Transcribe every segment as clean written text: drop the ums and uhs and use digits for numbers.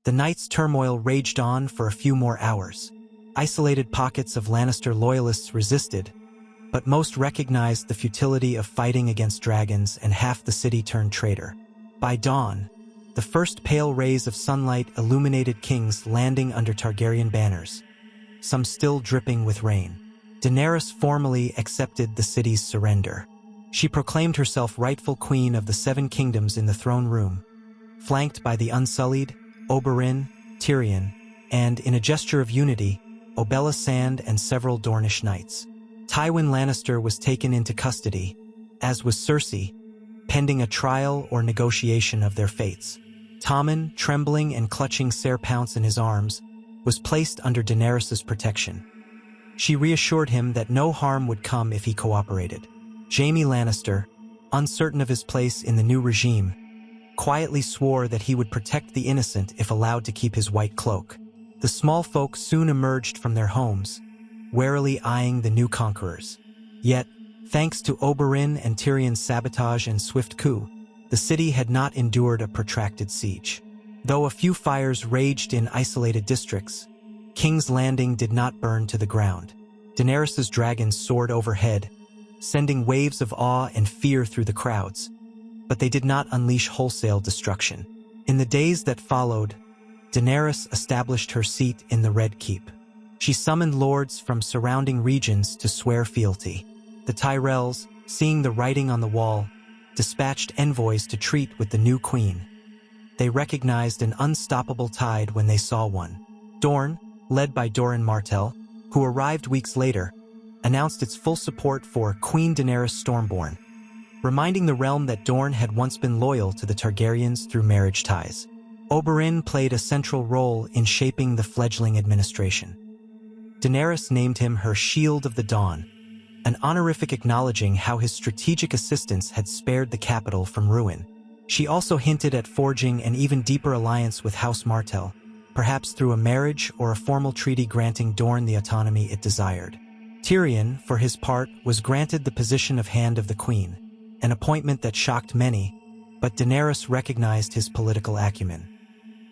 The night's turmoil raged on for a few more hours. Isolated pockets of Lannister loyalists resisted, but most recognized the futility of fighting against dragons, and half the city turned traitor. By dawn, the first pale rays of sunlight illuminated King's Landing under Targaryen banners, some still dripping with rain. Daenerys formally accepted the city's surrender. She proclaimed herself rightful queen of the Seven Kingdoms in the throne room, flanked by the Unsullied, Oberyn, Tyrion, and, in a gesture of unity, Oberyn Sand and several Dornish knights. Tywin Lannister was taken into custody, as was Cersei, pending a trial or negotiation of their fates. Tommen, trembling and clutching Ser Pounce in his arms, was placed under Daenerys' protection. She reassured him that no harm would come if he cooperated. Jaime Lannister, uncertain of his place in the new regime, quietly swore that he would protect the innocent if allowed to keep his white cloak. The small folk soon emerged from their homes, warily eyeing the new conquerors. Yet, thanks to Oberyn and Tyrion's sabotage and swift coup, the city had not endured a protracted siege. Though a few fires raged in isolated districts, King's Landing did not burn to the ground. Daenerys' dragons soared overhead, sending waves of awe and fear through the crowds, but they did not unleash wholesale destruction. In the days that followed, Daenerys established her seat in the Red Keep. She summoned lords from surrounding regions to swear fealty. The Tyrells, seeing the writing on the wall, dispatched envoys to treat with the new queen. They recognized an unstoppable tide when they saw one. Dorne, led by Doran Martell, who arrived weeks later, announced its full support for Queen Daenerys Stormborn, reminding the realm that Dorne had once been loyal to the Targaryens through marriage ties. Oberyn played a central role in shaping the fledgling administration. Daenerys named him her Shield of the Dawn, an honorific acknowledging how his strategic assistance had spared the capital from ruin. She also hinted at forging an even deeper alliance with House Martell, perhaps through a marriage or a formal treaty granting Dorne the autonomy it desired. Tyrion, for his part, was granted the position of Hand of the Queen, an appointment that shocked many, but Daenerys recognized his political acumen.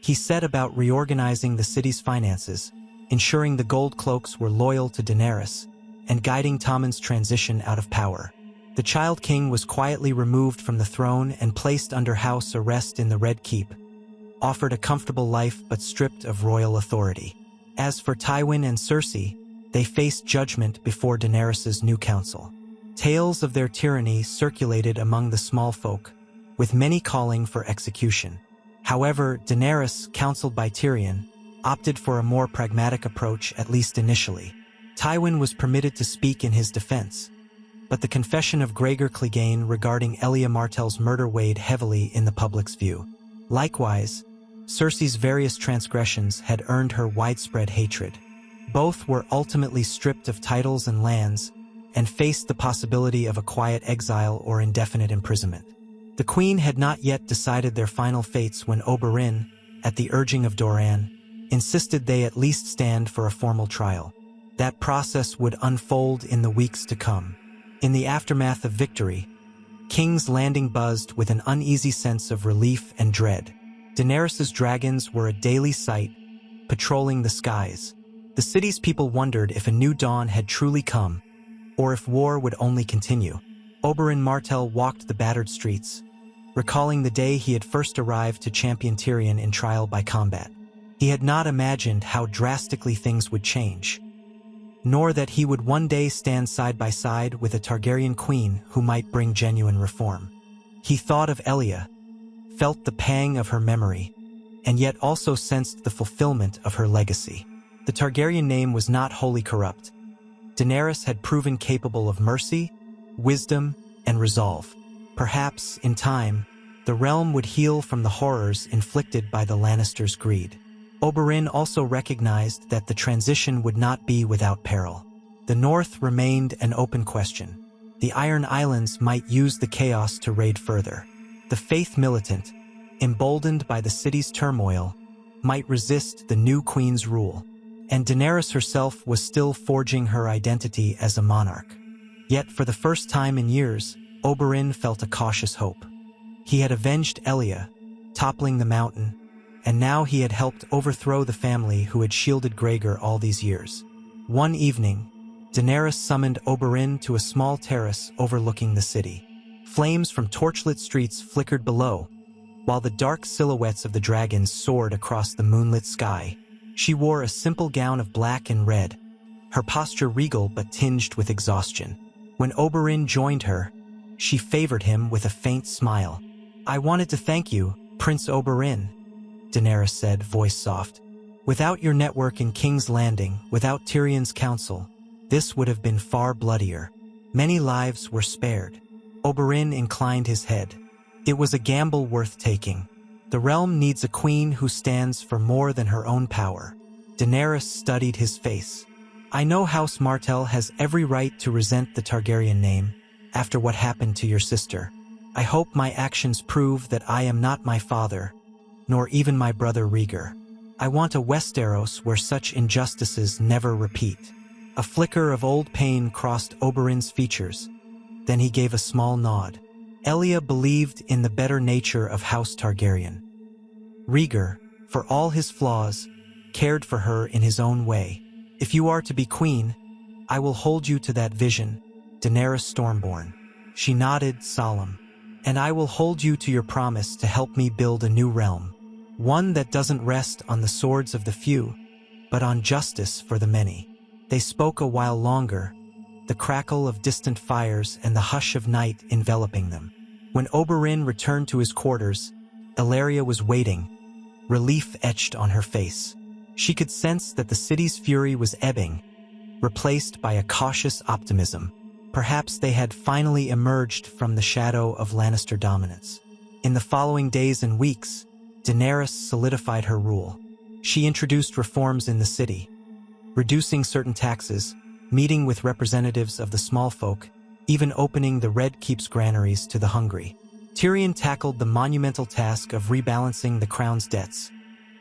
He set about reorganizing the city's finances, ensuring the Gold Cloaks were loyal to Daenerys, and guiding Tommen's transition out of power. The Child King was quietly removed from the throne and placed under house arrest in the Red Keep, offered a comfortable life but stripped of royal authority. As for Tywin and Cersei, they faced judgment before Daenerys' new council. Tales of their tyranny circulated among the small folk, with many calling for execution. However, Daenerys, counseled by Tyrion, opted for a more pragmatic approach, at least initially. Tywin was permitted to speak in his defense, but the confession of Gregor Clegane regarding Elia Martell's murder weighed heavily in the public's view. Likewise, Cersei's various transgressions had earned her widespread hatred. Both were ultimately stripped of titles and lands, and faced the possibility of a quiet exile or indefinite imprisonment. The Queen had not yet decided their final fates when Oberyn, at the urging of Doran, insisted they at least stand for a formal trial. That process would unfold in the weeks to come. In the aftermath of victory, King's Landing buzzed with an uneasy sense of relief and dread. Daenerys' dragons were a daily sight, patrolling the skies. The city's people wondered if a new dawn had truly come, or if war would only continue. Oberyn Martell walked the battered streets, recalling the day he had first arrived to champion Tyrion in trial by combat. He had not imagined how drastically things would change, nor that he would one day stand side by side with a Targaryen queen who might bring genuine reform. He thought of Elia, felt the pang of her memory, and yet also sensed the fulfillment of her legacy. The Targaryen name was not wholly corrupt. Daenerys had proven capable of mercy, wisdom, and resolve. Perhaps, in time, the realm would heal from the horrors inflicted by the Lannisters' greed. Oberyn also recognized that the transition would not be without peril. The North remained an open question. The Iron Islands might use the chaos to raid further. The Faith militant, emboldened by the city's turmoil, might resist the new queen's rule. And Daenerys herself was still forging her identity as a monarch. Yet for the first time in years, Oberyn felt a cautious hope. He had avenged Elia, toppling the mountain, and now he had helped overthrow the family who had shielded Gregor all these years. One evening, Daenerys summoned Oberyn to a small terrace overlooking the city. Flames from torchlit streets flickered below, while the dark silhouettes of the dragons soared across the moonlit sky. She wore a simple gown of black and red, her posture regal but tinged with exhaustion. When Oberyn joined her, she favored him with a faint smile. "I wanted to thank you, Prince Oberyn," Daenerys said, voice soft. "Without your network in King's Landing, without Tyrion's counsel, this would have been far bloodier. Many lives were spared." Oberyn inclined his head. "It was a gamble worth taking. The realm needs a queen who stands for more than her own power." Daenerys studied his face. "I know House Martell has every right to resent the Targaryen name after what happened to your sister. I hope my actions prove that I am not my father, nor even my brother Rhaegar. I want a Westeros where such injustices never repeat." A flicker of old pain crossed Oberyn's features. Then he gave a small nod. Elia believed in the better nature of House Targaryen. Rhaegar, for all his flaws, cared for her in his own way. "If you are to be queen, I will hold you to that vision, Daenerys Stormborn." She nodded, solemn. "And I will hold you to your promise to help me build a new realm. One that doesn't rest on the swords of the few, but on justice for the many." They spoke a while longer, the crackle of distant fires and the hush of night enveloping them. When Oberyn returned to his quarters, Ellaria was waiting, relief etched on her face. She could sense that the city's fury was ebbing, replaced by a cautious optimism. Perhaps they had finally emerged from the shadow of Lannister dominance. In the following days and weeks, Daenerys solidified her rule. She introduced reforms in the city, reducing certain taxes, meeting with representatives of the small folk, even opening the Red Keep's granaries to the hungry. Tyrion tackled the monumental task of rebalancing the crown's debts,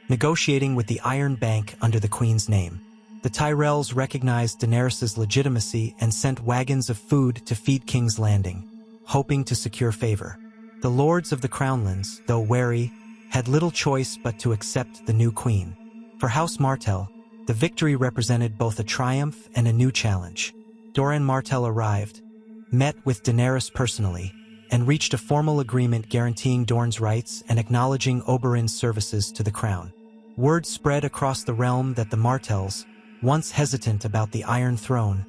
negotiating with the Iron Bank under the Queen's name. The Tyrells recognized Daenerys' legitimacy and sent wagons of food to feed King's Landing, hoping to secure favor. The lords of the Crownlands, though wary, had little choice but to accept the new queen. For House Martell, the victory represented both a triumph and a new challenge. Doran Martell arrived, met with Daenerys personally, and reached a formal agreement guaranteeing Dorne's rights and acknowledging Oberyn's services to the crown. Word spread across the realm that the Martells, once hesitant about the Iron Throne,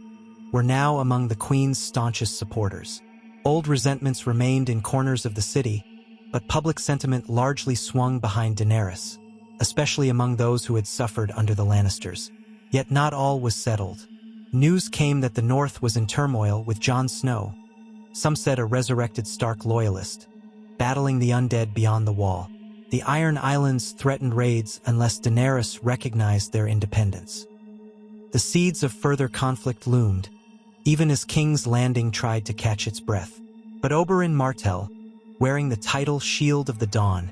were now among the Queen's staunchest supporters. Old resentments remained in corners of the city, but public sentiment largely swung behind Daenerys, especially among those who had suffered under the Lannisters. Yet not all was settled. News came that the North was in turmoil with Jon Snow, some said a resurrected Stark loyalist, battling the undead beyond the Wall. The Iron Islands threatened raids unless Daenerys recognized their independence. The seeds of further conflict loomed, even as King's Landing tried to catch its breath. But Oberyn Martell, wearing the title Shield of the Dawn,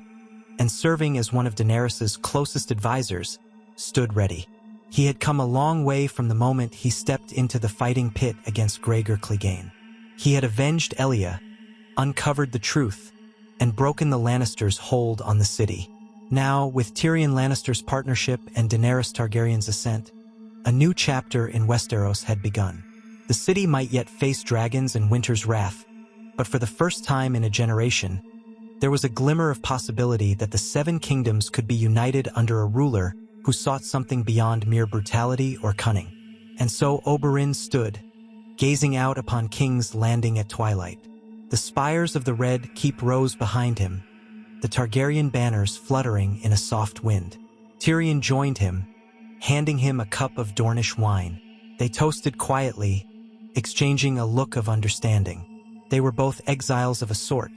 and serving as one of Daenerys' closest advisors, stood ready. He had come a long way from the moment he stepped into the fighting pit against Gregor Clegane. He had avenged Elia, uncovered the truth, and broken the Lannisters' hold on the city. Now, with Tyrion Lannister's partnership and Daenerys Targaryen's ascent, a new chapter in Westeros had begun. The city might yet face dragons and winter's wrath, but for the first time in a generation, there was a glimmer of possibility that the Seven Kingdoms could be united under a ruler who sought something beyond mere brutality or cunning. And so Oberyn stood, gazing out upon King's Landing at twilight. The spires of the Red Keep rose behind him, the Targaryen banners fluttering in a soft wind. Tyrion joined him, handing him a cup of Dornish wine. They toasted quietly, exchanging a look of understanding. They were both exiles of a sort,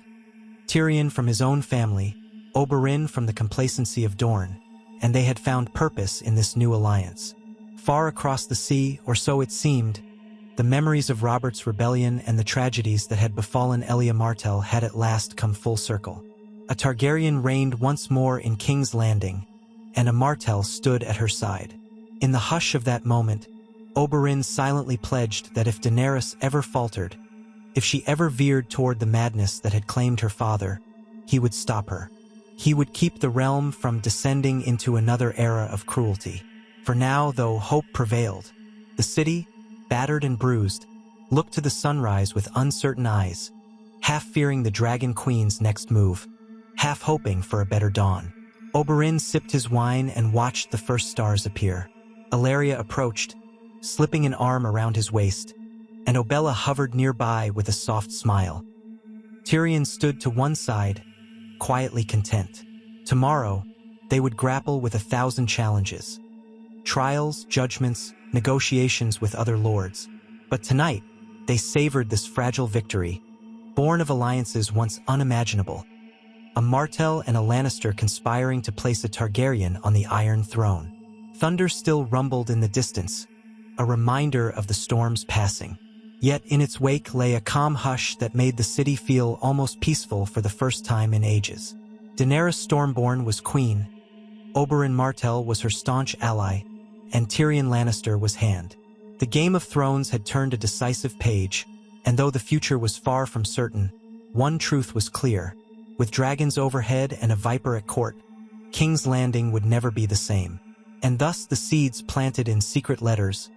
Tyrion from his own family, Oberyn from the complacency of Dorne, and they had found purpose in this new alliance. Far across the sea, or so it seemed, the memories of Robert's rebellion and the tragedies that had befallen Elia Martell had at last come full circle. A Targaryen reigned once more in King's Landing, and a Martell stood at her side. In the hush of that moment, Oberyn silently pledged that if Daenerys ever faltered, if she ever veered toward the madness that had claimed her father, he would stop her. He would keep the realm from descending into another era of cruelty. For now, though hope prevailed, the city, battered and bruised, looked to the sunrise with uncertain eyes, half fearing the Dragon Queen's next move, half hoping for a better dawn. Oberyn sipped his wine and watched the first stars appear. Ilaria approached, slipping an arm around his waist, and Obella hovered nearby with a soft smile. Tyrion stood to one side, quietly content. Tomorrow, they would grapple with 1,000 challenges. Trials, judgments, negotiations with other lords. But tonight, they savored this fragile victory, born of alliances once unimaginable. A Martell and a Lannister conspiring to place a Targaryen on the Iron Throne. Thunder still rumbled in the distance, a reminder of the storm's passing. Yet in its wake lay a calm hush that made the city feel almost peaceful for the first time in ages. Daenerys Stormborn was queen, Oberyn Martell was her staunch ally, and Tyrion Lannister was Hand. The Game of Thrones had turned a decisive page, and though the future was far from certain, one truth was clear. With dragons overhead and a viper at court, King's Landing would never be the same. And thus the seeds planted in secret letters,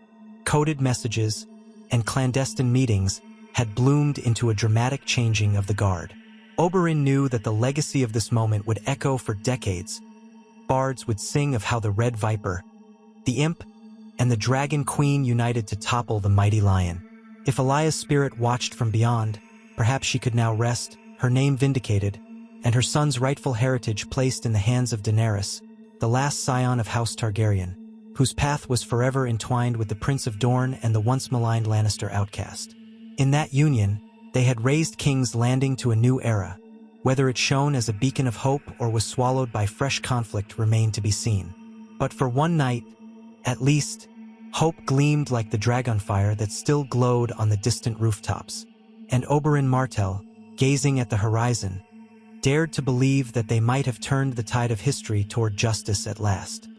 coded messages, and clandestine meetings had bloomed into a dramatic changing of the guard. Oberyn knew that the legacy of this moment would echo for decades. Bards would sing of how the Red Viper, the Imp, and the Dragon Queen united to topple the mighty lion. If Elia's spirit watched from beyond, perhaps she could now rest, her name vindicated, and her son's rightful heritage placed in the hands of Daenerys, the last scion of House Targaryen, whose path was forever entwined with the Prince of Dorne and the once maligned Lannister outcast. In that union, they had raised King's Landing to a new era. Whether it shone as a beacon of hope or was swallowed by fresh conflict remained to be seen. But for one night, at least, hope gleamed like the dragonfire that still glowed on the distant rooftops. And Oberyn Martell, gazing at the horizon, dared to believe that they might have turned the tide of history toward justice at last.